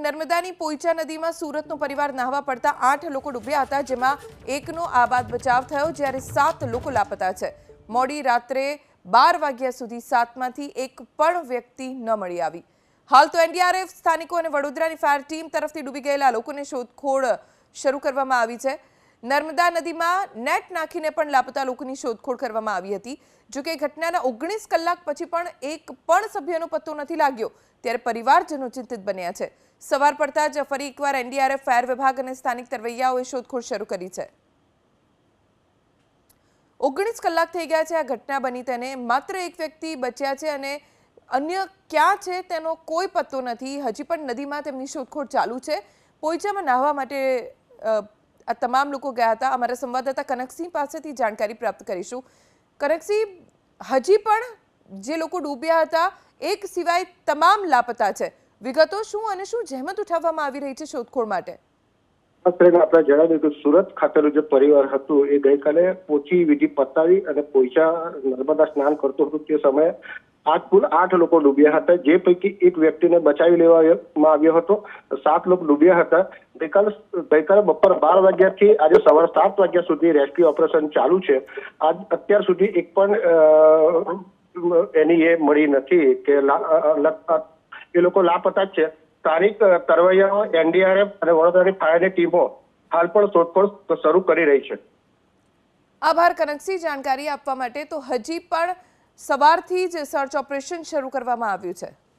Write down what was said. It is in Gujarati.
નર્મદાની પોઈચા નદીમાં સુરતનો પરિવાર નહાવા પડતા 8 લોકો ડૂબ્યા હતા, જેમાં એકનો આબાદ બચાવ થયો, જ્યારે 7 લોકો લાપતા છે. મોડી રાત્રે 12 વાગ્યા સુધી 7માંથી એક પણ વ્યક્તિ ન મળી આવી. હાલ તો એનડીઆરએફ, સ્થાનિકો અને વડોદરાની ફાયર ટીમ તરફથી ડૂબી ગયેલા લોકોને શોધખોળ શરૂ કરવામાં આવી છે. નર્મદા નદીમાં નેટ નાખીને પણ લાપતા લોકોની શોધખોળ કરવામાં આવી હતી. જો કે ઘટનાના 19 કલાક પછી પણ એક પણ સભ્યનો પત્તો નથી લાગ્યો, ત્યારે પરિવારજનો ચિંતિત બન્યા છે. સવાર પડતા જ ફરી એકવાર એનડીઆરએફ, ફાયર વિભાગ અને સ્થાનિક તરવૈયાઓએ શોધખોળ શરૂ કરી છે. 19 કલાક થઈ ગયા છે આ ઘટના બની તેને. માત્ર એક વ્યક્તિ બચ્યા છે અને અન્ય ક્યાં છે તેનો કોઈ પત્તો નથી. હજી પણ નદીમાં તેમની શોધખોળ ચાલુ છે. પોઈચામાં નાહવા માટે આ તમામ લોકો ગયા હતા. અમારા સંવાદદાતા કનકસિંહ પાસેથી જાણકારી પ્રાપ્ત કરીશું. કનકસિંહ, હજી પણ જે લોકો ડૂબ્યા હતા એક સિવાય તમામ લાપતા છે. વિગતો શું અને શું જહેમત ઉઠાવવામાં આવી રહી છે શોધખોળ માટે? આપણે જણાવ્યું કે સુરત ખાતેનું જે પરિવાર હતું એ ગઈકાલે પોચી વિધિ પતાવી અને પોઈચા નર્મદા સ્નાન કરતો હતો તે સમયે કુલ 8 લોકો ડૂબ્યા હતા, જે પૈકી એક વ્યક્તિને બચાવી લેવામાં આવ્યો હતો. 7 લોકો ડૂબ્યા હતા. ગઈકાલે બપોર 12 વાગ્યાથી આજે સવારે 7 વાગ્યા સુધી રેસ્ક્યુ ઓપરેશન ચાલુ છે. અત્યાર સુધી એક પણ એની એ મળી નથી કે એ લોકો લાપતા જ છે. સ્થાનિક તરવૈયાઓ, એનડીઆરએફ અને વડોદરાની ફાયરની ટીમો હાલ પણ શોધખોળ શરૂ કરી રહી છે. આભાર કનકસિંહ જાણકારી આપવા માટે. તો હજી પણ સવારથી જ સર્ચ ઓપરેશન શરૂ કરવામાં આવ્યું છે.